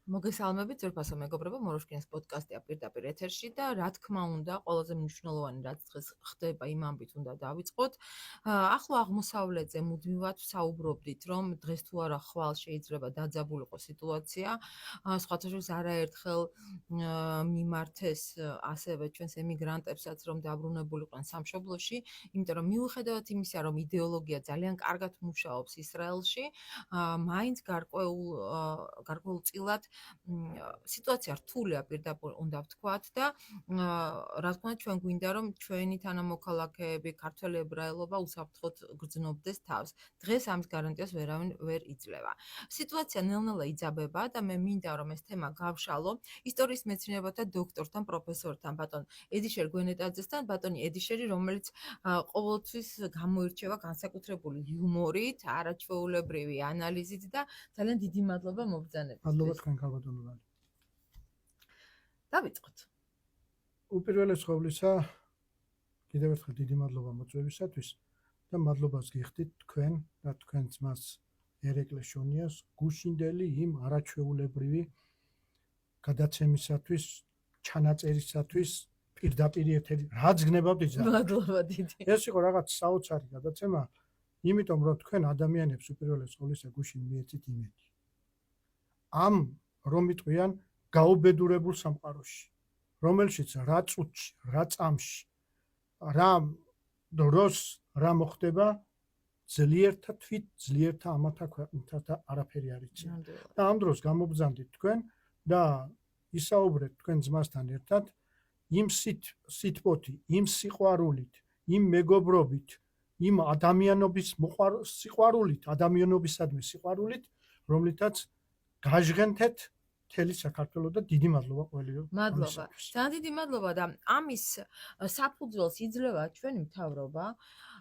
მოგესალმებით ძვირფასო მეგობრებო, მოროშკინის პოდკასტია პირდაპირ ეთერში და რა თქმა უნდა, ყველაზე მნიშვნელოვანი რაც დღეს ხდება იმ ამბით უნდა დავიწყოთ. ახლო აღმოსავლეთზე მუდმივად ვსაუბრობდით, რომ დღეს თუ არა ხვალ შეიძლება დაძაბულიყო სიტუაცია. სხვათა შორის არაერთხელ მიმართეს ასევე ჩვენს ემიგრანტებსაც, რომ დაბრუნებულიყვნენ სამშობლოში, იმიტომ რომ მიუხედავად იმისა, რომ იდეოლოგია ძალიან კარგად მუშაობს ისრაელში, მაინც გარკვეულწილად სიტუაცია რთულია პირდაპირ უნდა ვთქვათ და რა თქმა უნდა ჩვენ გვინდა რომ ჩვენი თანამოქალაქეები, ქართველი ებრაელობა უსაფრთხოდ გრძნობდეს თავს. დღეს ამის გარანტიას ვერავინ ვერ იძლევა. სიტუაცია ნელ-ნელა იძაბება და მე მინდა რომ ეს თემა გავშალო ისტორიის მეცნიერებათა დოქტორთან, პროფესორთან, ბატონ ედიშერ გვენეტაძესთან, ბატონი ედიშერი, რომელიც ყოველთვის გამოირჩევა განსაკუთრებული იუმორით, არაჩვეულებრივი ანალიზით და ძალიან დიდი მადლობა მობრძანებისთვის. მადლობა თქვენ ქალბატონო. დავიწყოთ. უპირველეს ყოვლისა, კიდევ ერთხელ დიდი მადლობა მოწვევისათვის და მადლობას გიხდით თქვენ და თქვენ ძმას ერეკლე შონიას გუშინდელი იმ არაჩვეულებრივი გადაცემისათვის, ჩანაწერისათვის პირდაპირ ეთერი რაც გნებავთ იზარდეთ. მადლობა დიდი. ეს იყო რაღაც საოცარი გადაცემა, იმიტომ რომ თქვენ ადამიანებს უპირველეს ყოვლისა გუშინ მიეცით იმედი. ამ რომ იტყვიან გაუბედურებულ სამყაროში, რომელშიც რა წუთში, რა წამში, რა დროს რა მოხდება, ძლიერთა თვით, ძლიერთა ამათა ქვეყნთა არაფერი არ იცით. და ამ დროს გამობრძანდით თქვენ და ისაუბრეთ თქვენ ძმასთან ერთად იმ სიტყვოთი, იმ სიყვარულით, იმ მეგობრობით, იმ ადამიანობის სიყვარულით, ადამიანობისადმი სიყვარულით, რომლითაც გაჟღენთეთ მთელი საქართველო და დიდი მადლობა ყველივე. მადლობა. ძალიან დიდი მადლობა და ამის საფუძველს იძლევა ჩვენი მთავრობა,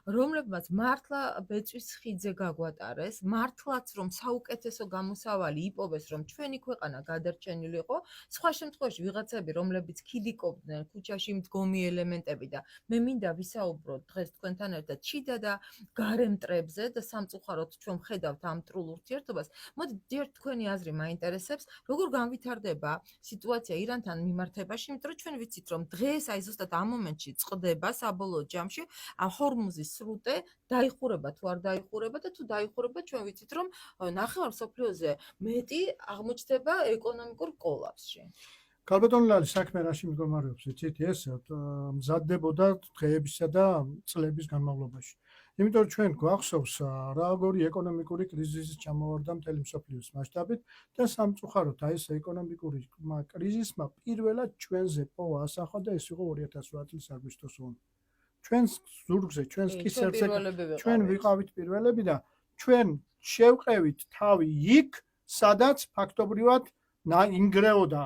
რომლებმაც მართლა ბეწვის ხიდზე გაგვატარეს, მართლაც რომ საუკეთესო გამოსავალი იპოვეს, რომ ჩვენი ქვეყანა გადარჩენილიყო, სხვა შემთხვევაში ვიღაცები, რომლებიც ქიდიკობდნენ ქუჩაში მდგომი ელემენტები და მე მინდა ვისაუბროთ დღეს თქვენთან ერთად შიდა და გარე მტრებზე და სამწუხაროდ ჩვენ ვხედავთ ამ მტრულ ურთიერთობას. მოდით თქვენი აზრი მაინტერესებს, როგორ განვითარდება სიტუაცია ირანთან მიმართებაში, იმიტომ რომ ჩვენ ვიცით, რომ დღეს აი ზუსტად ამ მომენტში წყდება საბოლოო ჯამში ამ ჰორმუზის სრუტე, დაიხურება თუ არ დაიხურება და თუ დაიხურება, ჩვენ ვიცით, რომ ნახევარ მსოფლიოზე მეტი აღმოჩნდება ეკონომიკურ კოლაფსში. ქალბატონო, საქმე რაში მდგომარეობს, იცით, ეს მზადდებოდა დღეებისა და წლების განმავლობაში. იმიტომ რომ ჩვენ გვახსოვს როგორი ეკონომიკური კრიზისი ჩამოვარდა მთელი მსოფლიოს მასშტაბით და სამწუხაროდ აი ეს ეკონომიკური კრიზისმა პირველად ჩვენზე პოვა ასახვა და ეს იყო 2008 წლის აგვისტოს ომი. ჩვენს ზურგზე, ჩვენს კისერზე ჩვენ ვიყავით პირველები და ჩვენ შევყევით თავი იქ, სადაც ფაქტობრივად ინგრეოდა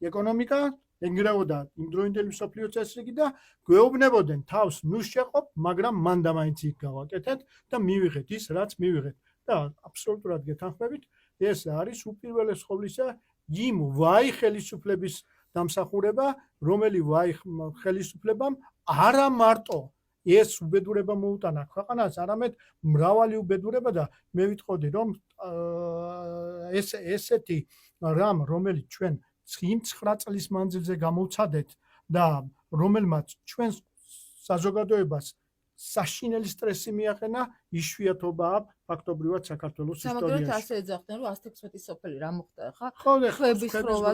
ეკონომიკა, ინგრეოდა იმდროინდელი მსოფლიო წესრიგი და გვეუბნებოდნენ თავს ნუ შეყობ, მაგრამ მან და მაინც იქ გავაკეთეთ და მივიღეთ ის, რაც მივიღეთ. და აბსოლუტურად გეთანხმებით, ეს არის უპირველეს ყოვლისა იმ ვაი ხელისუფლების დამსახურება, რომელი ვაი ხელისუფლებამ არა მარტო ეს უბედურება მოუტანა ქვეყანას, არამედ მრავალი უბედურება და მე ვიტყოდი, რომ ესეთი რამ, რომელიც ჩვენ 9 წლის მანძილზე გამოვცადეთ და რომელმაც ჩვენს საზოგადოებას საშინელი სტრესი მიაყენა, იშვიათობაა ფაქტობრივად საქართველოს ისტორიაში. სამაგერად ასე ეძახდნენ, რომ 116 სოფელი რა მოხდა ხა? ხების ხროვა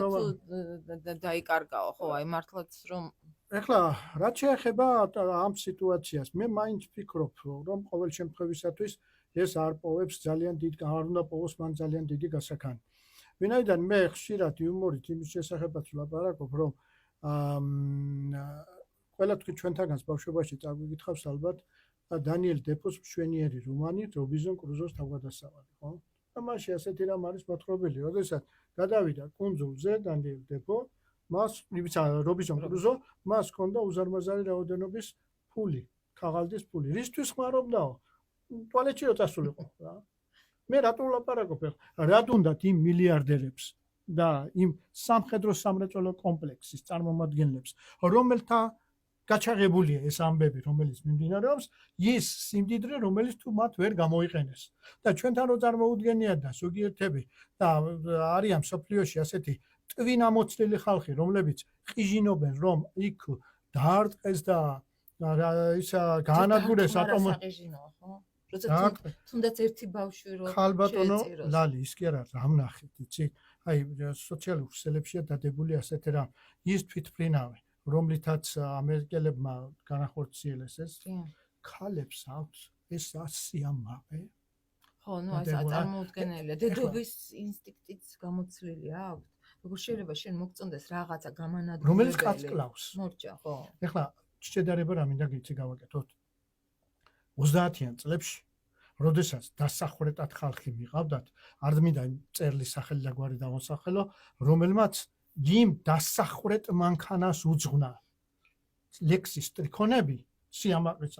დაიკარგაო, ხო, აი მართლაც რომ ეხლა რაც შეეხება ამ სიტუაციას, მე მაინც ვფიქრობ, რომ ყოველ შემთხვევისათვის ეს არ პოვებს ძალიან დიდ, არ უნდა პოვოს მან ძალიან დიდი გასაქანი. ვინაიდან მე ხშირად იუმორით იმის შესახებაც ვლაპარაკობ, რომ ყველა თქვენ ჩვენთანაც ბავშვობაში წაგვიკითხავს ალბათ დანიელ დეფოს მშვენიერი რომანი რობინზონ კრუზოს თავგადასავალი, ხო? და მასში ასეთი რამ არის მოთხრობილი, როდესაც გადავიდა კუნძულზე დანიელ დეფო, მას რობინზონ კრუზო, მას ჰქონდა უზარმაზარი რაოდენობის ფული, ქაღალდის ფული. რისთვის ხმარობდაო? ტუალეტში რო წასულიყო რა. მე რატო ვლაპარაკობ ახლა? რა უნდათ იმ მილიარდერებს და იმ სამხედრო სამრეწველო კომპლექსის წარმომადგენლებს, რომელთა გაჩაღებულია ეს ამბები, რომელიც მიმდინარეობს, ის სიმდიდრე, რომელიც თუ მათ ვერ გამოიყენეს. და ჩვენთან რო წარმოუდგენიათ და ზოგიერთები და არიან სოფლიოში ასეთი ტვინამოცლილი ხალხი, რომლებიც ყიჟინობენ, რომ იქ დაარტყეს და ის გაანადგურეს ატომო თუნდაც ერთი ბავშვი რო ხალბატონო ლალი ის კი არა რამნახეთ იცი აი სოციალურ ქსელებშია დადებული ასეთი რამ ის თვითმფრინავი რომლითაც ამერიკელებმა განახორციელეს ეს ქალებს აქვს ეს სიამაყე ხო ნუ ეს წარმოუდგენელია დედობის ინსტინქტიც გამოცვლილი აქვს როგორ შეიძლება შენ მოგწონდეს რაღაცა გამანადგურებელი რომელიც კაც კლავს მორჭა ხო ეხლა შედარება რა მინდა გიცი გავაკეთოთ 30-იან წლებში როდესაც დასახვრეტად ხალხი მიყავდათ არ მინდა წერლის სახელი და გვარი დავასახელო რომელმაც იმ დასახვრეტ მანქანას უძღვნა ლექსის ტრიქონები სიამაყის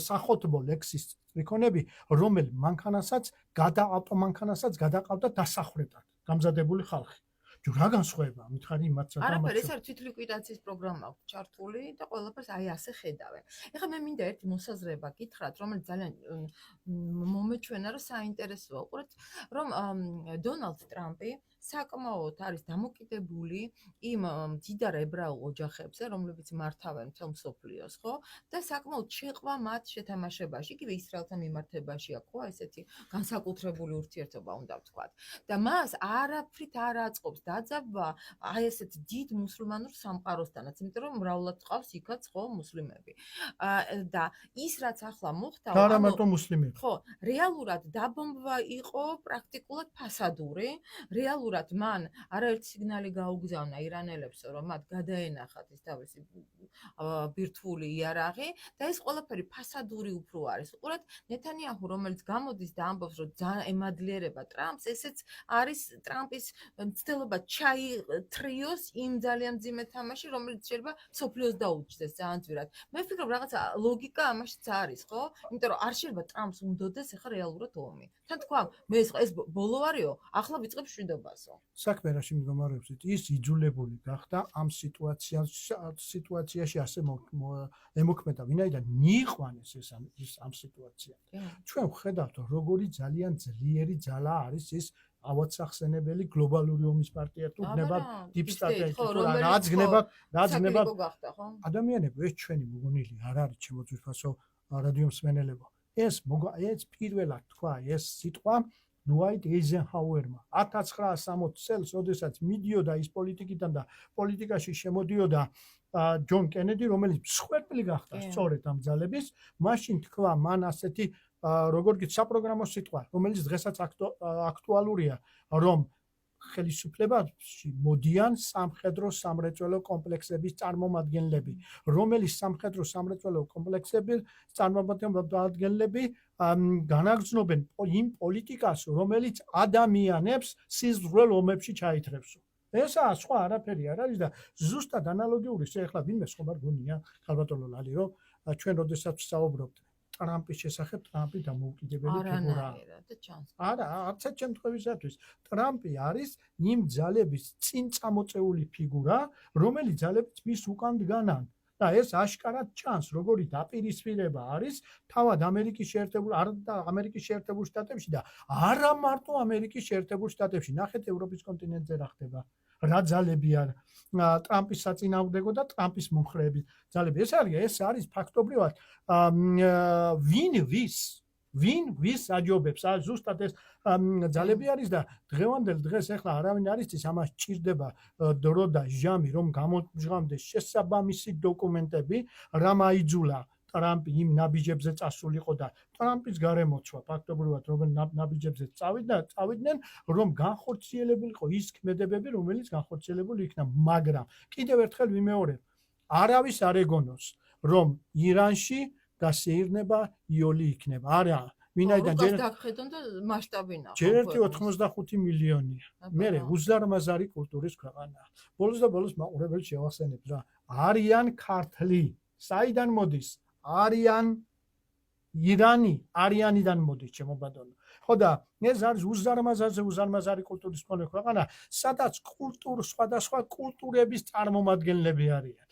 სახოთბო ლექსის ტრიქონები რომელ მანქანასაც ავტომანქანასაც გადაყავდა დასახვრეტად გამზადებული ხალხი რა განსხვავება მითხარი იმათსა და არაფერ ეს არის თვითლიკვიდაციის პროგრამა აქვს ჩართული და ყველაფერს აი ასე ხედავენ. ეხლა მე მინდა ერთი მოსაზრება გითხრათ, რომელიც ძალიან მომეჩვენა, რომ საინტერესოა. უყურეთ, რომ დონალდ ტრამპი საკმაოდ არის დამოკიდებული იმ მდიდარ ებრაულ ოჯახებზე, რომლებიც მართავენ მთელ მსოფლიოს, ხო? და საკმაოდ შეყვა მათ შეთამაშებაში, იგივე ისრაელთან მიმართებაშია, ხო, ესეთი განსაკუთრებული ურთიერთობა უნდა ვთქვათ. და მას არაფრით არ აწყობს დაძაბვა აი ესეთ დიდ მუსლიმანურ სამყაროსთანაც, იმიტომ რომ მრავლად ყავს იქაც ხო მუსლიმები. და ის რაც ახლა მოხდა, და არა მარტო მუსლიმები. ხო, რეალურად დაბომბვა იყო პრაქტიკულად ფასადური, რეალურად მან არაერთი სიგნალი გაუგზავნა ირანელებს, რომ მათ გადაენახათ ის თავისი ბირთვული იარაღი და ეს ყველაფერი ფასადური უფრო არის. უყურეთ, ნეთანიაჰუ, რომელიც გამოდის და ამბობს, რომ ძალიან ემადლიერება ტრამპს, ესეც არის ტრამპის მცდელობა ჩაითრიოს იმ ძალიან მძიმე თამაში, რომელიც შეიძლება სოფლიოს დაუჯდეს ძალიან ძვირად. მე ვფიქრობ, რაღაცა ლოგიკა ამაშიც არის, ხო? იმიტომ რომ არ შეიძლება ტრამპს უნდოდეს ახლა რეალურად ომი. თან თქვა, მე ეს ბოლო არისო, ახლა ვიწყებ შვიდობასო. საქმე რაში მდგომარეობს, ის იძულებული გახდა ამ სიტუაციაში ასე ემოქმედა, ვინაიდან მიიყვანეს ეს ამ სიტუაციამ. ჩვენ ვხედავთ, როგორი ძალიან ძლიერი ძალა არის ის ავადსახსენებელი გლობალური ომის პარტია თუ გნება დიპ სტატი რაც გნება ადამიანები ეს ჩვენი მოგონილი არ არის ჩემო ძვირფასო რადიო მსმენელებო ეს პირველად თქვა ეს სიტყვა ნუაით ეიზენჰაუერმა 1960 წელს როდესაც მიდიოდა ის პოლიტიკიდან და პოლიტიკაში შემოდიოდა ჯონ კენედი რომელიც მსხვერპლი გახდა სწორედ ამ ძალების მაშინ თქვა მან ასეთი როგორ გიც საპროგრამო სიტყვა რომელიც დღესაც აქტუალურია რომ ხელისუფლებაში მოდიან სამხედრო სამრეწველო კომპლექსების წარმომადგენლები რომელიც სამხედრო სამრეწველო კომპლექსების წარმომადგენლები განაგრძნობენ იმ პოლიტიკას რომელიც ადამიანებს სიზღვრელ ომებში ჩაითრევსო ესაა სხვა არაფერი არ არის და ზუსტად ანალოგიური ეხლა ვინმე სხვა არ გონია ხალბატონო ლალი რომ ჩვენ როდესაც ვსაუბრობთ ტრამპის შესახებ ტრამპი დამოუკიდებელი ფიგურაა. არა, არც ერთ შემთხვევისათვის ტრამპი არის იმ ძალების წინ წამოწეული ფიგურა, რომელიც ძალებს მის უკან დგანან. და ეს აშკარად ჩანს, როგორი დაპირისპირება არის თავად ამერიკის შეერთებულ შტატებში და არა მარტო ამერიკის შეერთებულ შტატებში. ნახეთ ევროპის კონტინენტზე რა ხდება. რა ძალები არის ტრამპის საწინააღმდეგო და ტრამპის მომხრეები ძალები. ეს არის ფაქტობრივად ვინ ვის აჯობებს. ზუსტად ეს ძალები არის და დღევანდელ დღეს ახლა არავინ არ იცის ამას ჭირდება დრო და ჟამი რომ გამოჟღავდეს შესაბამისი დოკუმენტები რა მაიძულა ტრამპი იმ ნაბიჯებზე წასულიყო და ტრამპის გარემოცვა ფაქტობრივად რომ ნაბიჯებზე წავიდნენ რომ განხორციელებულიყო ის ქმედებები რომელიც განხორციელებული იქნა მაგრამ კიდევ ერთხელ ვიმეორებ არავის არ ეგონოს რომ ირანში გასეირნება იოლი იქნება არა ვინაიდან ჯერ ერთი 85 მილიონია მე უზარმაზარი კულტურის ქვეყანაა ბოლოს და ბოლოს მაყურებელს შევახსენებ რა არიან ქართლი საიდან მოდის არიან ირანი არიანიდან მოდის ჩემო ბატონო ხო და ეს არის უზარმაზარი კულტურის მქონე ქვეყანა, სადაც სხვადასხვა კულტურების წარმომადგენლები არიან.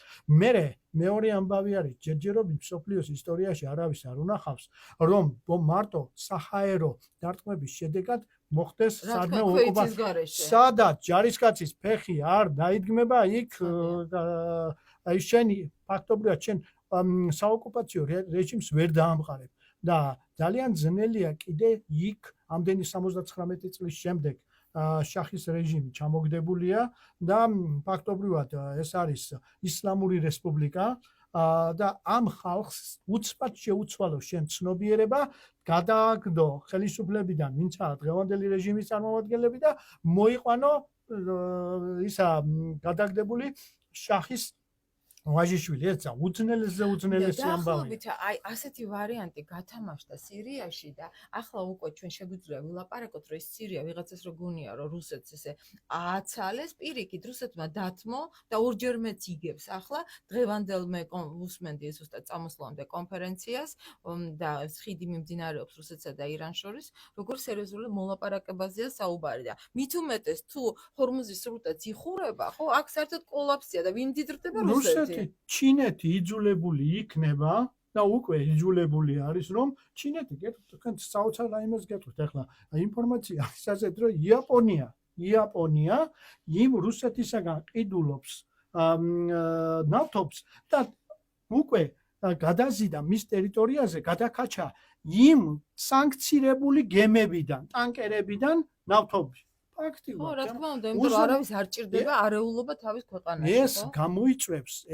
მეორე ამბავი არის, ჯერჯერობით მსოფლიოს ისტორიაში არავის არ უნახავს, რომ მარტო საჰაერო დარტყმების შედეგად მოხდეს სადმე ოკუპაცია, სადაც ჯარისკაცის ფეხი არ დაიდგმება, იქ აი შენი ფაქტობრივად შენ საოკუპაციო რეჟიმს ვერ დაამყარებ და ძალიან ძნელია კიდე იქ ამდენი 79 წლის შემდეგ შახის რეჟიმი ჩამოგდებულია და ფაქტობრივად ეს არის ისლამური რესპუბლიკა და ამ ხალხს უცბად შეუცვალო შენ ცნობიერება გადააგდო ხელისუფლებიდან, ვინცაა დღევანდელი რეჟიმის წარმომადგენლები და მოიყვანო ისა გადაგდებული შახის ვაჟიშვილი, ეცა უძნელესზე უძნელესი ამბავია. დაახლოებით აი ასეთი ვარიანტი გათამაშდა სირიაში და ახლა უკვე ჩვენ შეგვიძლია ვილაპარაკოთ, რომ ეს სირია ვიღაცას რო გონია, რომ რუსეთს ესე ააცალეს, პირიქით რუსეთმა დათმო და ორჯერ მეც იგებს. ახლა დღევანდელმე უსმენდი ეს უბრალოდ წამოსვლამდე კონფერენციას და ხიდი მიმდინარეობს რუსეთსა და ირანს შორის, როგორ სერიოზული მოლაპარაკებაზეა საუბარი და მით უმეტეს თუ ჰორმუზის სრუტეც იხურება, ხო, აქ საერთოდ კოლაფსია და ვიმდიდრდება რუსეთი. ჩინეთი იძულებული იქნება და უკვე იძულებული არის, რომ ჩინეთი თქვენ საოცარ რაიმეს გეტყვით ახლა ინფორმაცია არის ასეთ, რომ იაპონია იმ რუსეთისაგან ყიდულობს ნავთობს და უკვე გადაზიდა მის ტერიტორიაზე გადაკაჩა იმ სანქცირებული გემებიდან, ტანკერებიდან ნავთობი. ხო, რა თქმა უნდა, იმიტომ რომ არავის არ ჭირდება არეულობა თავის ქვეყანაში, ხო?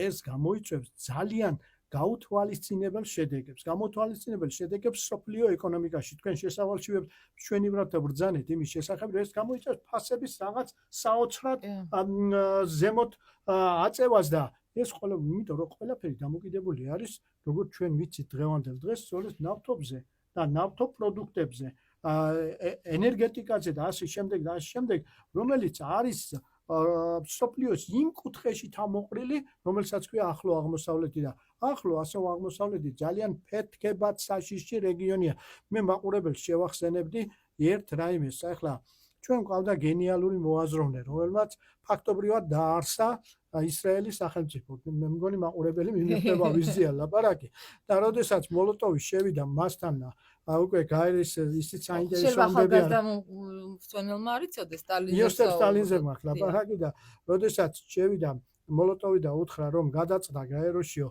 ეს გამოიწვევს ძალიან გაუთვალისწინებელ შედეგებს სოფლიო ეკონომიკაში. თქვენ შესავალშივებთ ჩვენი ბრალთა ბრძანეთ იმის შესახებ, რომ ეს გამოიწვევს ფასების რაღაც საოცრად ზემოთ აწევას და ეს იმიტომ რომ ყველაფერი დამოკიდებული არის, როგორც ჩვენ ვიცით დღევანდელ დღეს, სწორედ ნავთობზე და ნავთობპროდუქტებზე. ენერგეტიკაზე და ასე შემდეგ, რომელიც არის სოფლიოს იმ კუთხეში თამოყრილი, რომელსაც ქვია ახლო აღმოსავლეთი და ახლო აღმოსავლეთი ძალიან ფეთქებად საშიში რეგიონია. მე მაყურებელს შევახსენებდი ერთ რაიმეს, ახლა ჩვენ ყავდა გენიალური მოაზროვნე, რომელმაც ფაქტობრივად დაარსა ისრაელის სახელმწიფო. მე მგონი მაყურებელი მიმეფება ვიზია ლაპარაკი და როდესაც მოლოტოვი შევიდა მასთან უკვე გაერის ისიც საინტერესო ამბები არის. მწვენელმა არ იცოდეს სტალინზე მაქვს ლაპარაკი და როდესაც შევიდა მოლოტოვი და უთხრა რომ გადაწყდა გაეროშიო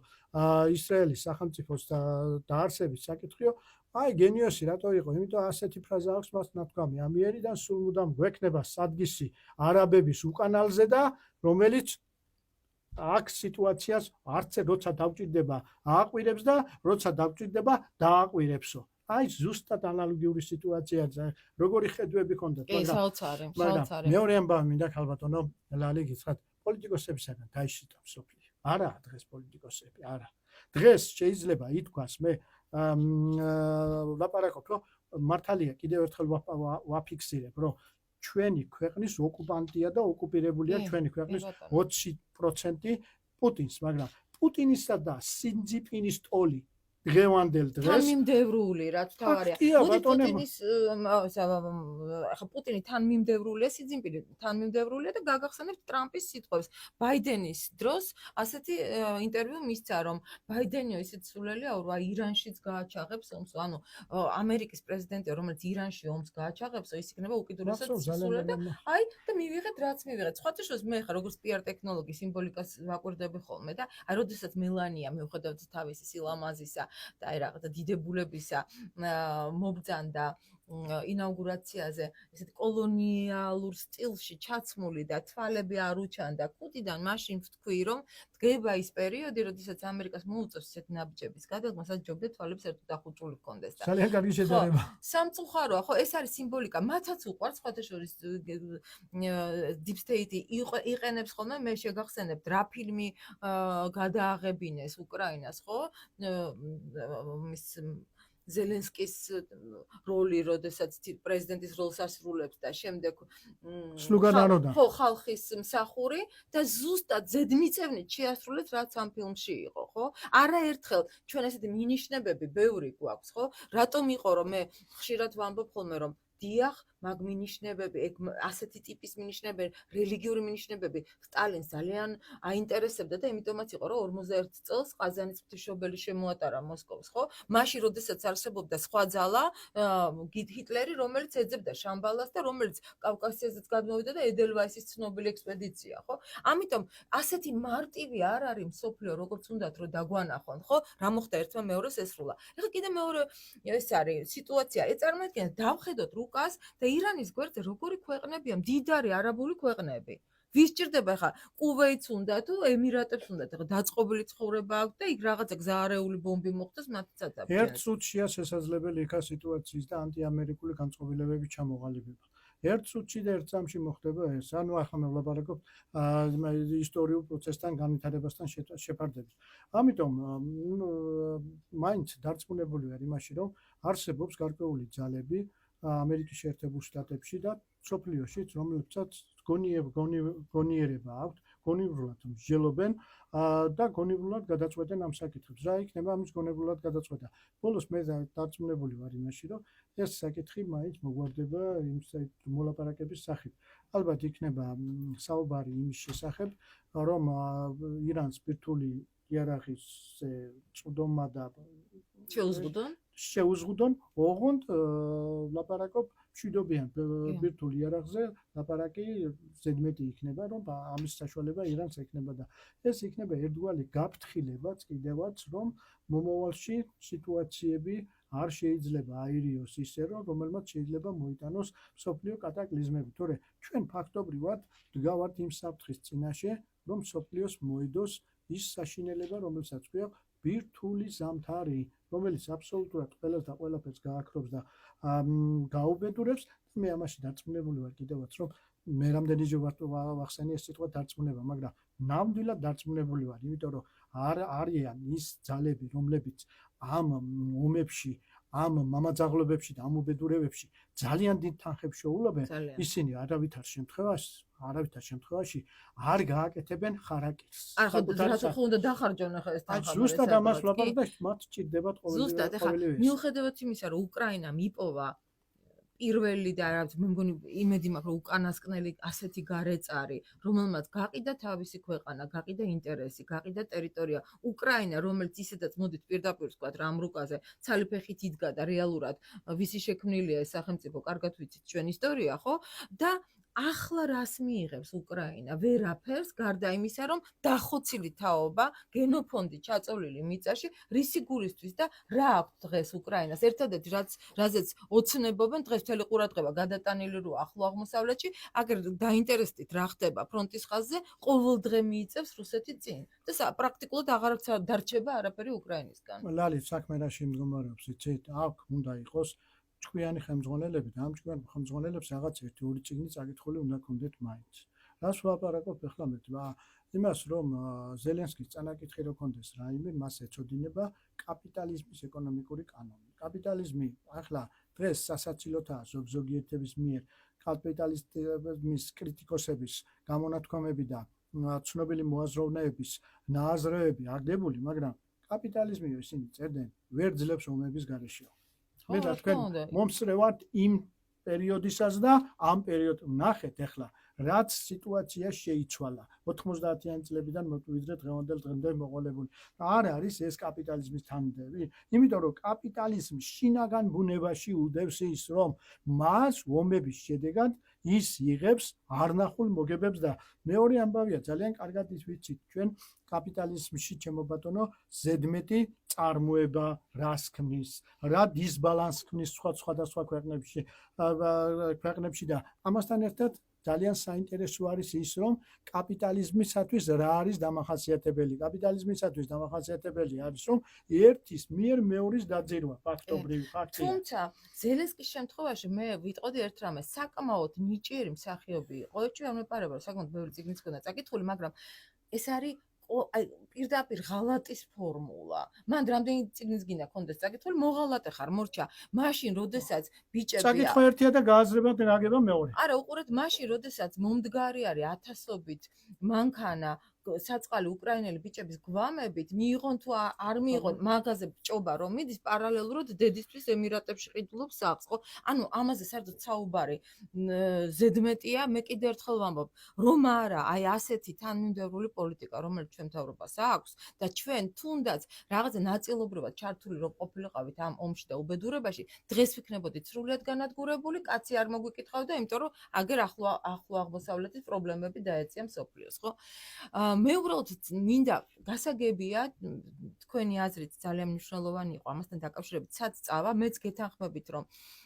ისრაელის სახელმწიფოს დაარსების საკითხიო, აი გენიოსი რატო იყო? იმიტომ ასეთი ფრაზა აქვს მას ნათქვამი: ამიერიდან სულ მუდამ გვექნება სადგისი არაბების უკანალზე და რომელიც აქ სიტუაციას არც როცა დავჭირდება ააყვირებს და როცა დავჭირდება დააყვირებსო. აი ზუსტად ანალოგიური სიტუაციაა, როგორი ხედვები ჰქონდათ, მაგრამ მეორე ამბავი მინდა ქალბატონო ლალი გითხრათ, პოლიტიკოსებისგან დაიშიტა სოფლიო. არა დღეს პოლიტიკოსები, არა. დღეს შეიძლება ითქვას, მე ლაპარაკობ, რომ მართალია კიდევ ერთხელ ვაფიქსირებ, რომ ჩვენი ქვეყნის ოკუპანტია და ოკუპირებულია ჩვენი ქვეყნის 20% პუტინს, მაგრამ პუტინისა და სინძიპინის ტოლი დღევანდელ დღეს თანმიმდევრული რაც თავარია. პუტინი თანმიმდევრულია, სინძიპინი თანმიმდევრულია და გაგახსენებთ ტრამპის სიტყვებს. ბაიდენის დროს ასეთი ინტერვიუ მისცა, რომ ბაიდენიო ისეთ სულელია, რომ ირანშიც გააჩაღებს ომს, ანუ ამერიკის პრეზიდენტი, რომელიც ირანში ომს გააჩაღებს, ის იქნება უკიდურესად სულელი და აი და მივიღეთ რაც მივიღეთ. სხვათაშორის მე ხარ როგორც პიარ ტექნოლოგი სიმბოლიკას ვაკვირდები ხოლმე და აი როდესაც მელანია მიუხედავად თავისი სილამაზისა და აი რაღაცა დიდებულებისა მობძანდა ინაუგურაციაზე ესეთ კოლონიალურ სტილში ჩაცმული და თვალები არ უჩანდა კუდიდან, მაშინ ვთქვი, რომ დგება ის პერიოდი, როდესაც ამერიკას მოუწევს ესეთ ნაბიჯების გადადგმა, სადაც ჯობდა თვალებს ერთად ახუჭული ჰქონდეს და ძალიან კარგი შედარება. სამწუხაროა, ხო, ეს არის სიმბოლიკა, მათაც უყვარს სხვათაშორის Deep State იყენებს ხოლმე, მე შეგახსენებთ რა ფილმი გადააღებინეს უკრაინას, ხო? მის ზელენსკის როლი, როდესაც პრეზიდენტის როლს ასრულებს და შემდეგ სლუგან აროდა. ხო, ხალხის მსახური და ზუსტად ზედმიწევნით შეასრულეთ, რაც ამ ფილმში იყო, ხო? არაერთხელ ჩვენ ესეთი მინიშნებები ბევრი გვაქვს, ხო? რატომ იყო რომ მე ხშირად ვამბობ ხოლმე რომ დიახ, მაგ მინიშნებები, ეგ ასეთი ტიპის მინიშნებები, რელიგიური მინიშნებები სტალინს ძალიან აინტერესებდა და იმიტომაც იყო რომ 41 წელს ყაზანის ღვთისმშობელი შემოატარა მოსკოვს, ხო? მაშინ როდესაც არსებობდა სხვა ძალა, ჰიტლერი, რომელიც ეძებდა შამბალას და რომელიც კავკასიაზეც გადმოვიდა და ედელვაისის ცნობილი ექსპედიცია, ხო? ამიტომ ასეთი მარტივი არ არის მსოფლიო, როგორც უნდათ რომ დაგვანახონ, ხო? რა მოხდა ერთმა მეორეს ესრულა. ეხლა კიდე მეორე ეს არის სიტუაცია. წარმოიდგინეთ, დავხედოთ რუკას და ირანის გვერდზე როგორი ქვეყნებია, მდიდარი არაბული ქვეყნები. ვის ჭირდება ხა კუვეითს უნდა თუ ემირატებს უნდა ხა დაწყობილი ცხოვრება აქვს და იქ რაღაცა გზაარეული ბომბი მოხდეს მათაც აბჯენ. ერთ წუთშია შესაძლებელი იქა სიტუაციის და ანტიამერიკული განწყობილებების ჩამოყალიბება. ერთ წუთში და ერთ წამში მოხდება ეს. ანუ ახლა მე ვლაპარაკობ ისტორიულ პროცესთან განვითარებასთან შეფარდებით. ამიტომ მაინც დარწმუნებული ვარ იმაში, რომ არსებობს გარკვეული ძალები ამერიკის შეერთებულ შტატებში და სოფლიოშიც, რომლებსაც გონიერება აქვთ, გონივრულად მსჯელობენ და გონივრულად გადაწყვეტენ ამ საკითხებს. რა იქნება ამის გონივრულად გადაწყვეტა? ბოლოს მე დარწმუნებული ვარ იმაში, რომ ეს საკითხი მაინც მოგვარდება იმ მოლაპარაკების სახით. ალბათ იქნება საუბარი იმის შესახებ, რომ ირანს ბირთვული იარაღის წვდომა და შეუზღუდონ, ოღონდ ლაპარაკობ მშვიდობიან ბირთვულ იარაღზე, ლაპარაკი ზედმეტი იქნება, რომ ამის საშუალება ირანს ექნება და ეს იქნება ერთგვარი გაფრთხილებაც კიდევაც, რომ მომავალში სიტუაციები არ შეიძლება აირიოს ისე, რომ რომელმაც შეიძლება მოიტანოს მსოფლიო კატაკლიზმები. თორე ჩვენ ფაქტობრივად დგავართ იმ საფრთხის წინაშე, რომ მსოფლიოს მოედოს ის საშინელება, რომელსაც გვაქვს ბირთვული ზამთარი, რომელიც აბსოლუტურად ყველას და ყველაფერს გააქრობს და გაუბედურებს. მე ამაში დარწმუნებული ვარ კიდევაც, რომ მე რამდენიჯერ ვახსენე ეს სიტყვა დარწმუნება, მაგრამ ნამდვილად დარწმუნებული ვარ, იმიტომ რომ არიან ის ძალები, რომლებიც ამ ომებში, ამ მამაძაღლობებში და ამ უბედურებებში ძალიან დიდ თანხებს შეულებენ, ისინი არავითარ შემთხვევაში არ გააკეთებენ ხარაკირს. არ ხო, რატო უნდა დახარჯონ ახლა ეს თანხები? ზუსტად ამას ვლაპარაკობ და მათ სჭირდებათ ყოველივე. ზუსტად ახლა მიუხედავად იმისა, რომ უკრაინამ იპოვა პირველი და რაც მე მგონი იმედი მაქვს რომ უკანასკნელი ასეთი გარეწარი, რომელმაც გაყიდა თავისი ქვეყანა, გაყიდა ინტერესი, გაყიდა ტერიტორია, უკრაინა, რომელიც ისედაც მოდით პირდაპირ ვთქვათ რა ამ რუკაზე ცალი ფეხით იდგა და რეალურად ვისი შექმნილია ეს სახელმწიფო, კარგად ვიცით ჩვენ ისტორია, ხო? და ახლა რას მიიღებს უკრაინა? ვერაფერს, გარდა იმისა, რომ დახოცილი თაობა, გენოფონდი ჩაწოლილი მიწაში, რისი გულისთვის და რა აქვს დღეს უკრაინას? ერთადერთი რაზეც ოცნებობენ, დღეს მთელი ყურადღება გადატანილი როა ახლო აღმოსავლეთში, აგერ დაინტერესდით რა ხდება ფრონტის ხაზზე, ყოველ დღე მიიწევს რუსეთი წინ და პრაქტიკულად აღარც დარჩება არაფერი უკრაინისგან. ლალი, საქმე რაში მდგომარეობს, იცით? აქ უნდა იყოს ჭკვიანი ხელმძღვანელები და ამ ჭკვიან ხელმძღვანელებს რაღაც 1-2 წიგნი წაკითხული უნდა ქონდეთ მაინც. რას ვაპარაკობ ახლა მე? იმას, რომ ზელენსკის წანაკითხი რო ქონდეს რაიმე, მას ეწოდინება კაპიტალიზმის ეკონომიკური კანონი. კაპიტალიზმი ახლა დღეს სასაცილოთაა ზოგიერთების მიერ კაპიტალიზმის კრიტიკოსების გამონათქვამები და ცნობილი მოაზროვნეების ნააზრევები აღდებული, მაგრამ კაპიტალიზმი ისინი წერდნენ ვერ ძლებს ომების გარეშეო. მე და თქვენ მომსწრევართ იმ პერიოდისას და ამ პერიოდს ნახეთ ახლა რაც სიტუაცია შეიცვალა 90-იანი წლებიდან ვიდრე დღევანდელ დღემდე მოყოლებული. არ არის ეს კაპიტალიზმის თანმიმდევრი, იმიტომ რომ კაპიტალიზმი შინაგან ბუნებაში უდევს ის, რომ მას ომების შედეგად ის იღებს არნახულ მოგებებს და მეორე ამბავია ძალიან კარგად ვიცით ჩვენ კაპიტალიზმში ჩემო ბატონო ზედმეტი წარმოება რას ქმნის, რა დისბალანსს ქმნის სხვადასხვა ქვეყნებში და ამასთან ერთად ძალიან საინტერესო არის ის, რომ კაპიტალიზმისათვის რა არის დამახასიათებელი. კაპიტალიზმისათვის დამახასიათებელი არის, რომ ერთის მიერ მეორის დაძირვა, ფაქტობრივი ფაქტია. თუმცა ზელენსკის შემთხვევაში მე ვიტყოდი ერთ რამეს, საკმაოდ ნიჭიერი მსახიობი იყო. ჩვენ ვეპარება, საკმაოდ ბევრი წიგნიც ქონდა წაკითხული, მაგრამ ეს არის პირდაპირ ღალატის ფორმულა. მან რამდენი წიგნის გინდა კონდეს წაკითხული, მოღალატე ხარ, მორჩა. მაშინ, როდესაც ბიჭები საკითხვა ერთია და გააზრება გაგება მეორე. არა, უყურეთ, მაშინ, როდესაც მომდგარი არის ათასობით მანქანა საწყალი უკრაინელი ბიჭების გვამებით, მიიღონ თუ არ მიიღონ, მაგაზე ჭობა რომ მიდის, პარალელურად დედისთვის ემირატებში ყიდულობს სახლს, ხო? ანუ ამაზე საერთოდ საუბარი ზედმეტია, მე კიდევ ერთხელ ვამბობ, რომ არა, აი ასეთი თანმიმდევრული პოლიტიკა, რომელიც ჩვენ მთავრობას აქვს და ჩვენ თუნდაც რაღაცა ნაწილობრივად ჩართული რომ ყოფილიყავით ამ ომში და უბედურებაში, დღეს ვიქნებოდით სრულიად განადგურებული, კაცი არ მოგვიკითხავდა, იმიტომ რომ აგერ ახლო აღმოსავლეთის პრობლემები დაეწია მსოფლიოს, ხო? მე უბრალოდ მინდა გასაგებია თქვენი აზრით ძალიან მნიშვნელოვანი იყო ამასთან დაკავშირებით სად წავა მეც გეთანხმებით რომ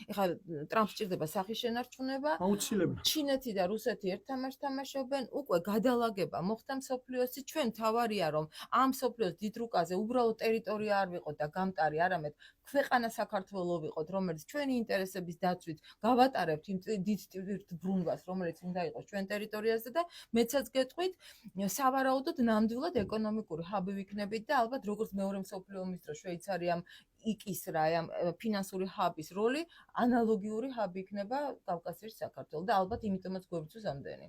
ეხლა ტრამპს ჭირდება სახის შენარჩუნება აუცილებლად ჩინეთი და რუსეთი ერთ თამაშს თამაშობენ უკვე გადალაგება მოხდა მსოფლიოსი ჩვენ თავარია რომ ამ მსოფლიოს დიდ რუკაზე უბრალოდ ტერიტორია არ ვიყოთ და გამტარი არამედ ქვეყანა საქართველო ვიყოთ რომელიც ჩვენი ინტერესების დაცვით გავატარებთ იმ დიდ ბრუნვას რომელიც უნდა იყოს ჩვენ ტერიტორიაზე და მეცაც გეტყვით სავარაუდოდ ნამდვილად ეკონომიკური ჰაბი ვიქნებით და ალბათ როგორც მეორე მსოფლიო ომის დროს შვეიცარიამ იკისრა ამ ფინანსური ჰაბის როლი ანალოგიური ჰაბი იქნება კავკასიის საქართველო და ალბათ იმიტომაც გვებწვის ამდენი.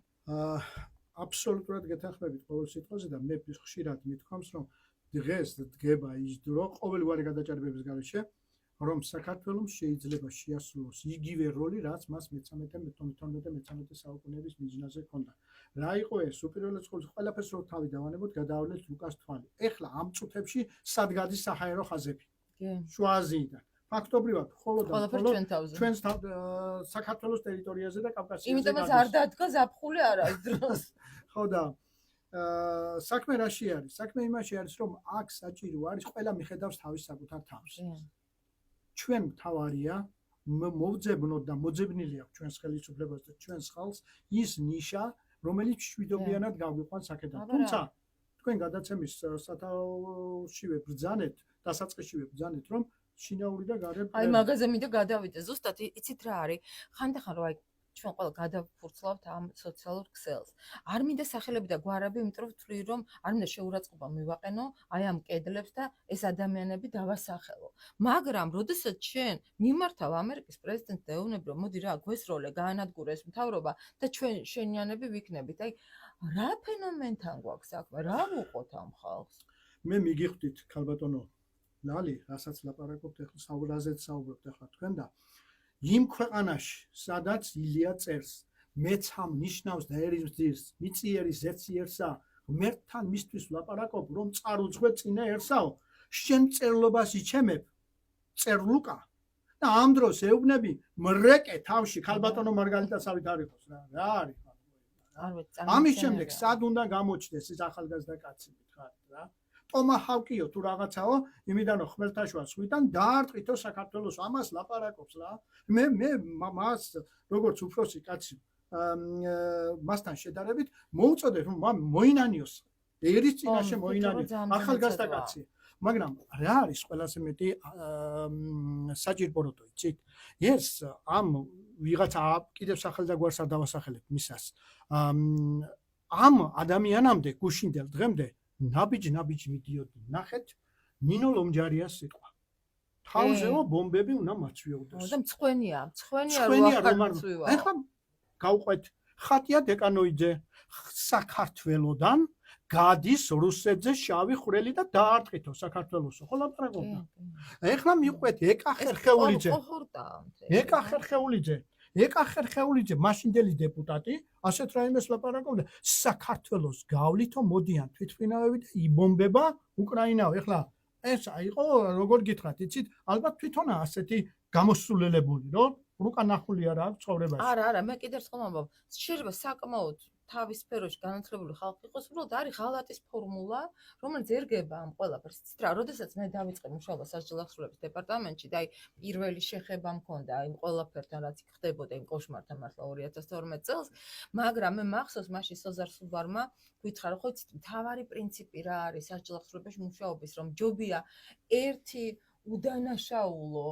აბსოლუტურად გეთანხმებით ყოველ სიტყვაზე და მე ხშირად მithქვამს რომ დღეს დგება ის დრო ყოველგვარი გადაჭარბების გარეშე რომ საქართველოს შეიძლება შეასრულოს იგივე როლი რაც მას მე-13 საუკუნეების მიჯნაზე ჰქონდა. რა იყო ეს? უპირველეს ყოვლისა ყველაფერს რო თავი დავანებოთ, გადავავლეთ ლუკას თვალი. ეხლა ამ წუთებში სად გადის საჰაერო ხაზები? შუა აზიიდან. ფაქტობრივად, მხოლოდ ჩვენს საქართველოს ტერიტორიაზე და კავკასიაში. იმიტომაც არ დადგა ზაფხული არასდროს. ხო და საქმე რაში არის? საქმე იმაში არის, რომ აქ საჭირო არის ყველა მიხედავს თავის საკუთარ თავს. ჩვენ თავარია მოვძებნოთ და მოძებნილი აქვს ჩვენს ხელისუფლებას და ჩვენს ხალხს ის ნიშა რომელიც შვიდობიანად გავიყვანს აქედან. თუმცა თქვენ გადაცემის სათავშივე ბრძანეთ, დასაწყისშივე ბრძანეთ, რომ შინაური და გარე აი მაგაზე მინდა გადავიდე. ზუსტად იცით რა არის? ხანდახან რომ აი ჩვენ ყველა გადავფურცლავთ ამ სოციალურ ქსელს. არ მინდა სახელები და გვარები, იმიტომ რომ ვთვლი რომ არ მინდა შეურაცხყოფა მივაყენო აი ამ კედლებს და ეს ადამიანები დავასახელო. მაგრამ როდესაც ჩვენ მიმართავ ამერიკის პრეზიდენტს და ეუბნები რომ მოდი რა გვესროლე, გაანადგურე ეს მთავრობა და ჩვენ შენიანები ვიქნებით. აი რა ფენომენთან გვაქვს საქმე? რა ვუყოთ ამ ხალხს? მე მიგიხვდით ქალბატონო ლალი, რასაც ლაპარაკობთ ახლა საუბრაზეც საუბრობთ ახლა თქვენ და იმ ქვეყანაში, სადაც ილია წერს, მეც ამ ნიშნავს და ერის ძირს, მიწიერი ზეციერსა, ღმერთთან მისთვის ლაპარაკობ, რომ წარუძღვე წინაერსაო, შენ წერლობას იჩემებ, წერ ლუკა და ამ დროს ეუბნები მრეკე თავში ქალბატონო მარგალიტასავით არ იყოს რა არის? ამის შემდეგ სად უნდა გამოჩნდეს ეს ახალგაზრდა კაცი მითხარით რა? ტომაჰავკიო თუ რაღაცაო, იმიდან რომ ხმელთაშუა ზღვიდან დაარტყითო საქართველოს ამას ლაპარაკობს რა. მე მას როგორც უფროსი კაცი მასთან შედარებით მოუწოდებ რომ მოინანიოს. ერის წინაშე მოინანიოს ახალგაზრდა კაცი. მაგრამ რა არის ყველაზე მეტი საჭიროებო იცით? ეს ამ ვიღაცა კიდევ სახელდა გვარს არ დავასახელებ მისას. ამ ადამიანამდე გუშინდელ დღემდე ნაბიჯ მიდიოდი ნახეთ ნინო ლომჯარიას სიტყვა. თავზეო ბომბები უნდა მაცვიოდეს. და მწვენია რომ არ მცვივა. ახლა გავყვეთ ხატია დეკანოიძე საქართველოდან გადის რუსეთზე შავი ხვრელი და დაარტყითო საქართველოსო. ხო ლაპარაკობდა. ახლა მიყვეთ ეკა ხერხეულიძე მაშინდელი დეპუტატი ასეთ რაიმეს ლაპარაკობდა საქართველოს გავლითო მოდიან თვითმფრინავები და იბომბება უკრაინაო. ეხლა ეს აიყო როგორ გითხრათ იცით ალბათ თვითონა ასეთი გამოსულელებული რომ რუკა ნახული არ აქვს ცხოვრებაში. არა მე კიდევ ერთხელ ვამბობ შეიძლება საკმაოდ თავის სფეროში განათლებული ხალხი იყოს, უბრალოდ არის ღალატის ფორმულა, რომელიც ერგება ამ ყველაფერს. იცით რა, როდესაც მე დავიწყე მუშაობა სასჯელ აღსრულების დეპარტამენტში და აი პირველი შეხება მქონდა იმ ყველაფერთან, რაც ხდებოდა იმ კოშმართან მართლა 2012 წელს, მაგრამ მე მახსოვს მაშინ სოზარ სუბარმა გითხრა, რომ ხო იცით, მთავარი პრინციპი რა არის სასჯელ აღსრულებაში მუშაობის, რომ ჯობია ერთი უდანაშაულო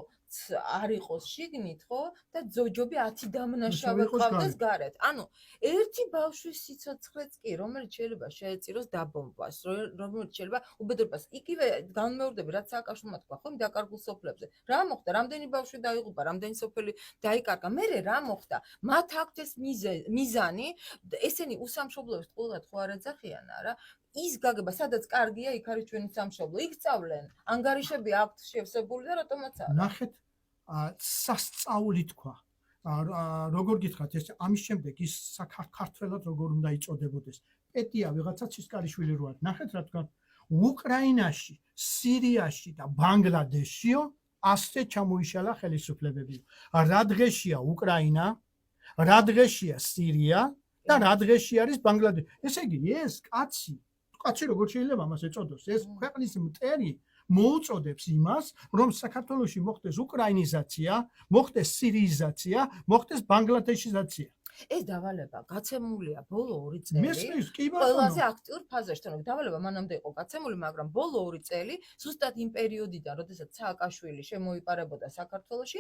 არ იყოს შიგნით, ხო? და ძოჯობი 10 დამნაშავე შევიყოს ყავდეს გარეთ. გარეთ. ანუ ერთი ბავშვის სიცოცხლეც კი, რომელიც შეიძლება შეეწიროს დაბომბვას, რომელიც შეიძლება უბედურებას. იგივე განმეორდები, რაც სააკაშვილმა თქვა, ხო, დაკარგულ სოფლებზე. რა მოხდა? რამდენი ბავშვი დაიღუპა, რამდენი სოფელი დაიკარგა. მერე რა მოხდა? მათ აქვთ ეს მიზანი, ესენი უსამშობლოებს ყოველად ხო არ ეძახიან არა? ის გაგება, სადაც კარგია, იქ არის ჩვენი სამშობლო. იქ სწავლენ. ანგარიშები აქვთ შევსებული და რატომაც არა. ნახეთ, სასწაული თქვა. როგორ გითხრათ, ეს ამის შემდეგ ის საქართველოს როგორ უნდა იწოდებოდეს. პეტია ვიღაცა ცისკარიშვილი რო არის. ნახეთ რა თქვა. უკრაინაში, სირიაში და ბანგლადეშიო ასე ჩამოიშალა ხელისუფლებები. რა დღეშია უკრაინა, რა დღეშია სირია და რა დღეში არის ბანგლადეში. ესე იგი, ეს კაცი როგორ შეიძლება ამას ეწოდოს? ეს ქვეყნის მტერი მოუწოდებს იმას, რომ საქართველოში მოხდეს უკრაინიზაცია, მოხდეს სირიიზაცია, მოხდეს ბანგლადეშიზაცია. ეს დავალება გაცემულია ბოლო 2 წელი. მესმის, კი ბატონო. ყველაზე აქტიურ ფაზაში, თორემ დავალება მანამდე იყო გაცემული, მაგრამ ბოლო 2 წელი, ზუსტად იმ პერიოდიდან, როდესაც სააკაშვილი შემოიპარებოდა საქართველოში,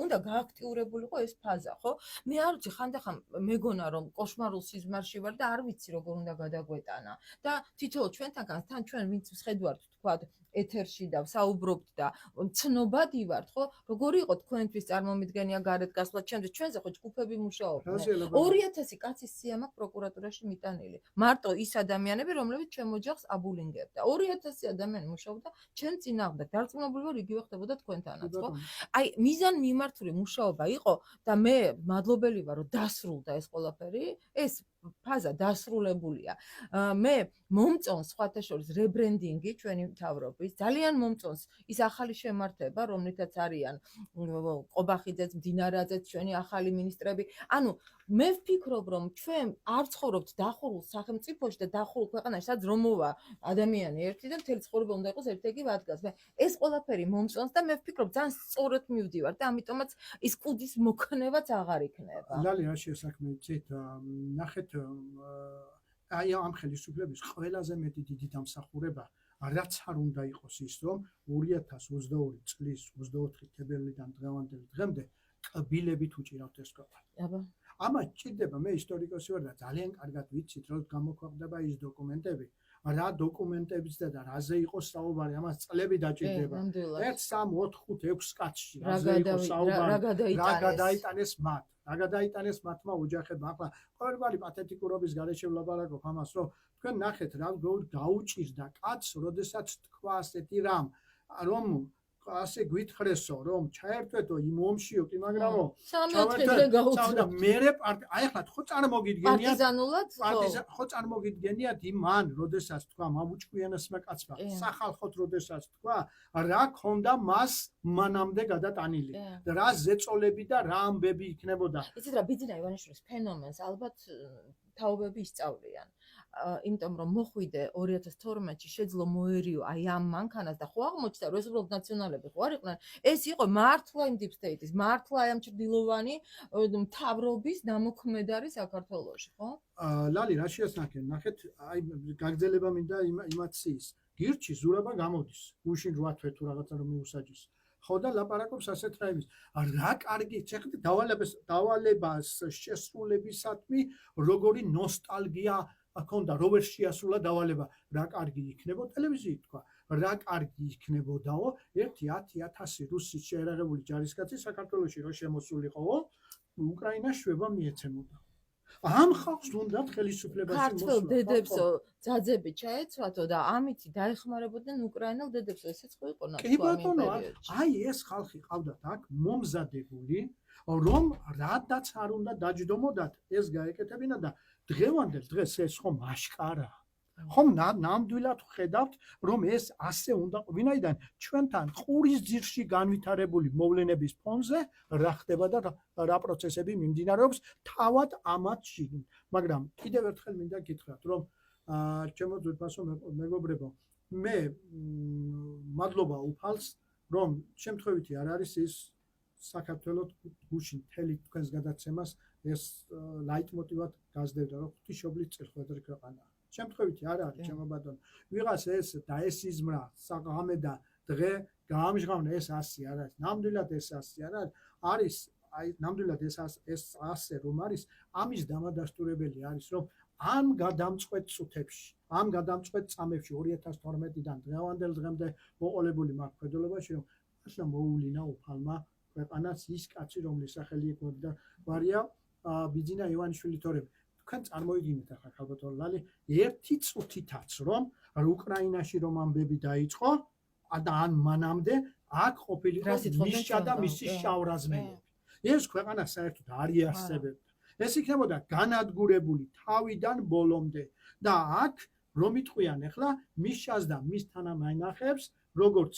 უნდა გააქტიურებულიყო ეს ფაზა, ხო? მე არ ვიცი, ხანდახან მეგონა რომ კოშმარულ სიზმარში ვარ და არ ვიცი როგორ უნდა გადაგვეტანა. და თითოეულ ჩვენთან ჩვენ ვინც ვხედავთ, თქვათ, ეთერში და საუბრობთ და ცნობადი ვართ, ხო? როგორი იყო თქვენთვის წარმომიდგენია გარეთ გასვლა, ჩვენზე ხო ჯგუფები მუშაობდნენ. 2000 კაცის სია მაქვს პროკურატურაში მიტანილი. მარტო ის ადამიანები, რომლებიც ჩემ ოჯახს აბულინგებდა. 2000 ადამიანი მუშაობდა ჩემ წინააღმდეგ. დარწმუნებული ვარ, იგივე ხდებოდა თქვენთანაც, ხო? აი, მიზან-მიმართული მუშაობა იყო და მე მადლობელი ვარ, რომ დასრულდა ეს ყველაფერი. ეს ფაზა დასრულებულია. მე მომწონს სხვათა შორის რებრენდინგი ჩვენი მთავრობის. ძალიან მომწონს ის ახალი შემართება, რომლითაც არიან ყობახიძეც, მდინარაძეც, ჩვენი ახალი მინისტრები. ანუ მე ვფიქრობ, რომ ჩვენ არ ცხოვრობთ დახურულ სახელმწიფოში და დახურულ ქვეყანაში, სადაც რომ მოვა ადამიანი ერთი და მთელი ცხოვრება უნდა იყოს ერთ-ერთი ადგილას. მე ეს ყველაფერი მომწონს და მე ვფიქრობ, ძალიან სწორად მივდივარ და ამიტომაც ის კუდის მოქნევაც აღარ იქნება. ლალი რა შეესაქმე იცით, ნახეთ, აი ამ ხელისუფლების ყველაზე მეტი დიდი დამსახურება რაც არ უნდა იყოს ის, რომ 2022 წლის 24 თებერვლიდან დღევანდელ დღემდე კბილებით უჭირავთ ეს ქვეყანა. აბა ამას ჭირდება, მე ისტორიკოსი ვარ და ძალიან კარგად ვიცით, რომ გამოქვეყნდება ის დოკუმენტები, რა დოკუმენტებიც და რაზე იყო საუბარი, ამას წლები დაჭირდება. 1 3 4 5 6 კაცში რაზე იყო საუბარი, რა გადაიტანეს მათ. რა გადაიტანეს მათმა ოჯახებმა. ახლა ყოველგვარი პათეტიკურობის გარეშე ვლაპარაკობ ამას, რომ თქვენ ნახეთ რა გაუჭირდა კაცს, როდესაც თქვა ასეთი რამ, რომ ასე გვითხრესო, რომ ჩაერთვეთო იმ ომშიო, კი მაგრამო სამეთხე გაუწევდა. მერე აი ახლა ხო წარმოგიდგენიათ პარტიზანულად ხო წარმოგიდგენიათ იმან, როდესაც თქვა მაბუჭკვიანესმა კაცმა, სახალხოთ როდესაც თქვა, რა ქონდა მას მანამდე გადატანილი და რა ზეწოლები და რა ამბები იქნებოდა. იცით რა, ბიძინა ივანიშვილის ფენომენს ალბათ თაობები ისწავლიან. იმიტომ რომ მოხვიდე 2012-ში შეძლო მოერიო აი ამ მანქანას და ხო აღმოჩნდა რომ ეს უბრალოდ ნაციონალები ხო არ იყვნენ, ეს იყო მართლა იმ deep state-ის, მართლა ამ ჭრდილოვანი მთავრობის დამოქმედარი საქართველოში, ხო? ლალი რა შეასახენ, ნახეთ, აი გაგრძელება მინდა იმაციის. გირჩი ზურაბა გამოდის, გუშინ 8 თვე თუ რაღაცა რომ მიუსაჯის. ხო და ლაპარაკობს ასეთ რაიმის. რა კარგი, ცეხეთ დავალებას შესრულებისათვი როგორი ნოსტალგია აქონდა, რო ვერ შეასრულა დავალება, რა კარგი იქნება ტელევიზიით თქვა, რა კარგი იქნებოდაო 1-10,000 რუსის შეერაღებული ჯარისკაცი საქართველოში რო შემოსულიყო, უკრაინას შვება მიეცემოდა. ამ ხალხს უნდათ ხელისუფლებაში მოსვლა. ქართველ დედებსო ძაძები ჩაეცვათო და ამითი დაეხმარებოდნენ უკრაინელ დედებს, ესეც ხო იყო ნაცვლად. კი ბატონო, აი ეს ხალხი ყავდათ აქ მომზადებული, რომ რადაც არ უნდა დაჯდომოდათ, ეს გაეკეთებინა და დღევანდელ დღეს ეს ხომ აშკარაა. ხომ ნამდვილად ხედავთ, რომ ეს ასე უნდა, ვინაიდან ჩვენთან ყურის ძირში განვითარებული მოვლენების ფონზე რა ხდება და რა პროცესები მიმდინარეობს თავად ამათ შიგნით. მაგრამ კიდევ ერთხელ მინდა გითხრათ, რომ ჩემო ძვირფასო მეგობრებო, მე მადლობა უფალს, რომ შემთხვევითი არ არის ის საქართველოს გუშინ მთელი თქვენს გადაცემას ეს ლაიტმოტივად გაზრდებდა, რომ ღვთისმშობლის წირხვედრი ქვეყანაა. შემთხვევითი არ არის, ჩემო ბატონო. ვიღას ეს და ეს იზმრა საღამე და დღე გაამჟღავნა ეს 100 არ არის. ნამდვილად ეს 100 არ არის. არის აი ნამდვილად ეს 100 რომ არის, ამის დამადასტურებელი არის, რომ ამ გადამწყვეტ წუთებში, ამ გადამწყვეტ წამებში 2012-დან დღევანდელ დღემდე მოყოლებული მართლმადიდებლობაში, რომ ახლა მოუვლინა უფალმა ქვეყანას ის კაცი, რომლის სახელი ეკვოდა გვარია ბიძინა ივანიშვილი თორემ. თქვენ წარმოიდგინეთ ახლა ქალბატონო ლალი, ერთი წუთითაც რომ უკრაინაში რომ ამბები დაიწყო და ან მანამდე აქ ყოფილიყო მისჭა და მისი შავრაზმელები. ეს ქვეყანა საერთოდ არ იარსებებდა. ეს იქნებოდა განადგურებული თავიდან ბოლომდე და აქ რომ იტყვიან ახლა მისჭას და მის თანამაინახებს, როგორც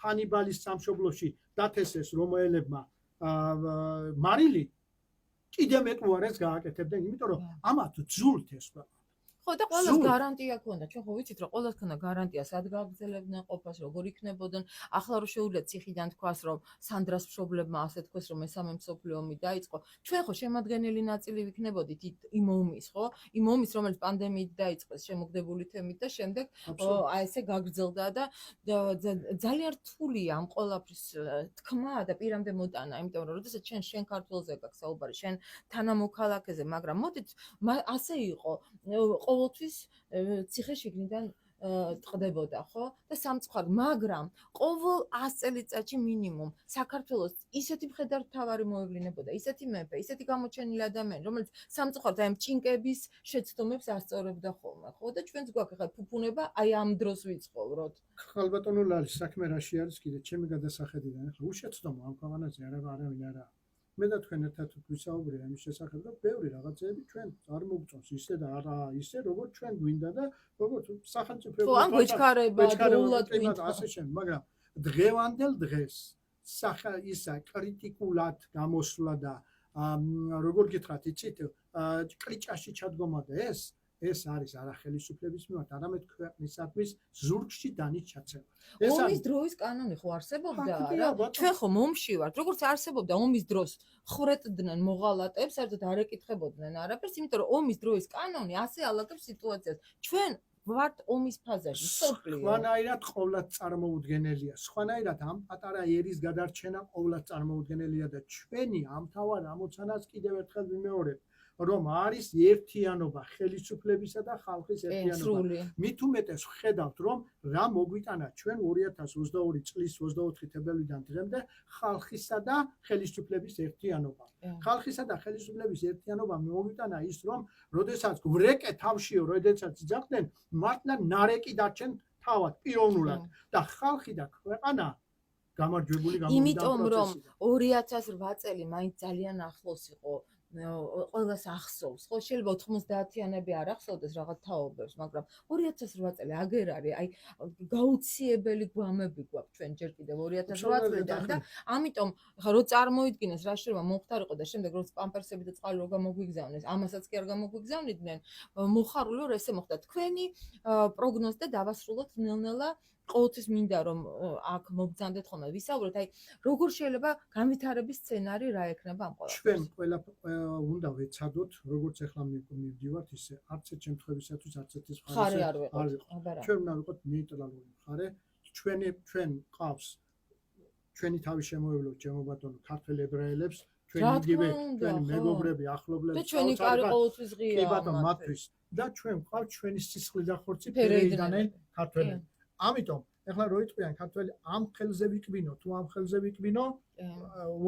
ჰანიბალის სამშობლოში დათესეს რომაელებმა მარილი კიდე მეტ უარეს გააკეთებდნენ, იმიტომ რომ ამათ ძულთ ეს ქვეყანა. ხო და ყველას გარანტია ქონდა. ჩვენ ხო ვიცით რომ ყველას ქონდა გარანტია სად გაგრძელებდნენ ყოფას, როგორ იქნებოდნენ. ახლა რომ შეუძლიათ ციხიდან თქვას რომ სანდრას მშობლებმა ასე თქვეს რომ მესამე მსოფლიო ომი დაიწყო. ჩვენ ხო შემადგენელი ნაწილი ვიქნებოდით იმ ომის, ხო? იმ ომის რომელიც პანდემიით დაიწყეს, შემოგდებული თემით და შემდეგ აი ესე გაგრძელდა და ძალიან რთულია ამ ყველაფრის თქმა და პირამდე მოტანა, იმიტომ რომ როდესაც შენ ქართველზე გაქვს საუბარი, შენ თანამოქალაქეზე, მაგრამ მოდით ასე იყო ყოველთვის ციხე შიგნიდან ტყდებოდა, ხო? და სამწუხაროდ, მაგრამ ყოველ 100 წელიწადში მინიმუმ საქართველოს ისეთი მხედართმთავარი მოევლინებოდა, ისეთი მეფე, ისეთი გამოჩენილი ადამიანი, რომელიც სამწუხაროდ აი ამ ჭინკების შეცდომებს ასწორებდა ხოლმე, ხო? და ჩვენც გვაქვს ახლა ფუფუნება აი ამ დროს ვიცხოვროთ. ხალბატონო ლალი, საქმე რაში არის კიდე ჩემი გადასახედიდან, ახლა უშეცდომო ამ ქვეყანაზე არავინ არა. მე და თქვენ ერთად ვისაუბრეთ ამის შესახებ და ბევრი რაღაცები ჩვენ არ მოგწონს ისე და არა ისე როგორც ჩვენ გვინდა და როგორც სახელმწიფო ხო, ან გვეჩქარება, დროულად გვინდა ასე შემდეგ, მაგრამ დღევანდელ დღეს ისა კრიტიკულად გამოსვლა და როგორ გითხრათ, იცით, კრიჭაში ჩადგომა და ეს არის არა ხელისუფლების მიმართ, არამედ ქვეყნისათვის ზურგში დანიჩაცება. ომის დროის კანონი ხო არსებობდა რა? ჩვენ ხო ომში ვართ. როგორც არსებობდა ომის დროს ხრეტდნენ მოღალატეებს, საერთოდ არ ეკითხებოდნენ არაფერს, იმიტომ რომ ომის დროის კანონი ასე ალაგებს სიტუაციას. ჩვენ ვართ ომის ფაზაში, სოფლიო. სხვანაირად ყოვლად წარმოუდგენელია. სხვანაირად ამ პატარა ერის გადარჩენა ყოვლად წარმოუდგენელია და ჩვენი ამ თავად ამოცანას კიდევ ერთხელ ვიმეორებ. რომ არის ერთიანობა, ხელისუფლებისა და ხალხის ერთიანობა. მით უმეტეს ვხედავთ, რომ რა მოგვიტანა ჩვენ 2022 წლის 24 თებერვლიდან დღემდე ხალხისა და ხელისუფლების ერთიანობა. ხალხისა და ხელისუფლების ერთიანობა მოგვიტანა ის, რომ როდესაც გვრეკე თავშიო, როდესაც იძახდნენ, მართლა ნარეკი დარჩენ თავად პიროვნულად და ხალხი და ქვეყანა გამარჯვებული გამოვიდა. იმიტომ რომ 2008 წელი მაინც ძალიან ახლოს იყო ყველას ახსოვს, ხო, შეიძლება 90-იანები არ ახსოვდეს რაღაც თაობებს, მაგრამ 2008 წელი აგერ არის, აი გაუციებელი გვამები გვაქვს ჩვენ ჯერ კიდევ 2008 წლიდან და ამიტომ ხა რო წარმოიდგინეს რა შეიძლება მომხდარიყო და შემდეგ რო პამპერსები და წყალი რო გამოგვიგზავნეს, ამასაც კი არ გამოგვიგზავნიდნენ, მოხარული რომ ესე მოხდა. თქვენი პროგნოზი და დავასრულოთ ნელ-ნელა ყოველთვის მინდა რომ აქ მოგზანდეთ ხოლმე ვისაუბროთ, აი როგორ შეიძლება განვითარების სცენარი რა ექნება ამ ყველაფერს. ჩვენ ყველა უნდა ვეცადოთ, როგორც ახლა მივდივართ, ისე არც ერთ შემთხვევისათვის არც ერთის მხარე არ ვიყოთ. ჩვენ უნდა ვიყოთ ნეიტრალური მხარე. ჩვენ ყავს ჩვენი თავის შემოევლოთ ჩემო ბატონო ქართველ ებრაელებს, ჩვენ იგივე ჩვენი მეგობრები, ახლობლები და ჩვენი კარი ყოველთვის ღია. კი ბატონო, მათთვის და ჩვენ ყავს ჩვენი სისხლი და ხორცი ფერეიდანენ ქართველები. ამიტომ ეხლა რო იტყვიან ქართველი ამ ხელზე ვიკბინო თუ ამ ხელზე ვიკბინო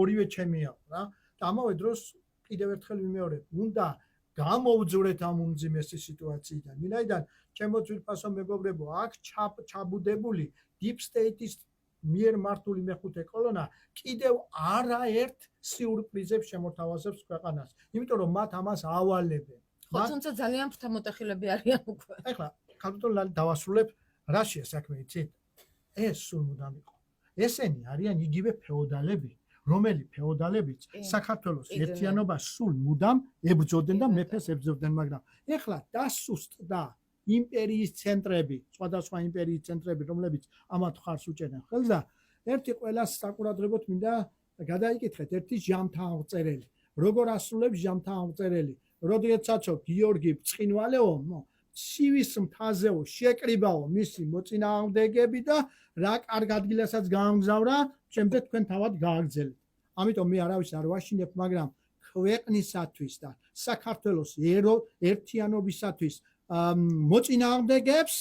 ორივე ჩემია რა და ამავე დროს კიდევ ერთხელ ვიმეორებ უნდა გამოვძვრეთ ამ უმძიმესი სიტუაციიდან ვინაიდან ჩემო ძვირფასო მეგობრებო აქ ჩაბუდებული deep state-ის მიერ მართული მეხუთე კოლონა კიდევ არაერთ სიურპრიზებს შემოთავაზებს ქვეყანას იმიტომ რომ მათ ამას ავალებენ ხო თუმცა ძალიან ფრთამოტეხილები არიან უკვე ეხლა ქალბატონო დავასრულებ რაშია საქმე იცით? ეს სულ მუდამ იყო. ესენი არიან იგივე ფეოდალები, რომელი ფეოდალებიც საქართველოს ერთიანობას სულ მუდამ ებრძოდნენ და მეფეს ებრძოდნენ, მაგრამ ეხლა დასუსტდა იმპერიის ცენტრები, სხვადასხვა იმპერიის ცენტრები, რომლებიც ამათ ხარს უჭერენ ხელს და ერთი ყველას საკურადღებოდ მინდა გადაიკითხეთ ერთი ჟამთა აღწერელი. როგორ ასრულებს ჟამთა აღწერელი? როდესაც გიორგი ბრწყინვალეო ცივის მთაზეო შეკრიბაო მისი მოწინააღმდეგეები და რა კარგ ადგილასაც გაამგზავრა, შემდეგ თქვენ თავად გააგრძელეთ. ამიტომ მე არავის არ ვაშინებ, მაგრამ ქვეყნისათვის და საქართველოს ერთიანობისათვის მოწინააღმდეგეებს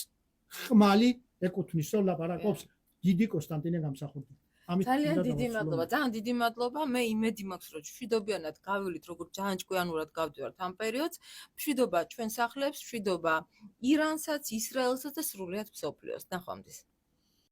ხმალი ეკუთვნის, რომ ლაპარაკობს დიდი კონსტანტინე გამსახურდია. ძალიან დიდი მადლობა, ძალიან დიდი მადლობა. მე იმედი მაქვს, რომ მშვიდობიანად გავივლით, როგორც ძალიან ჭკვიანურად გავდივართ ამ პერიოდს. მშვიდობა ჩვენ სახლებს, მშვიდობა ირანსაც, ისრაელსაც და სრულიად მსოფლიოს. ნახვამდის.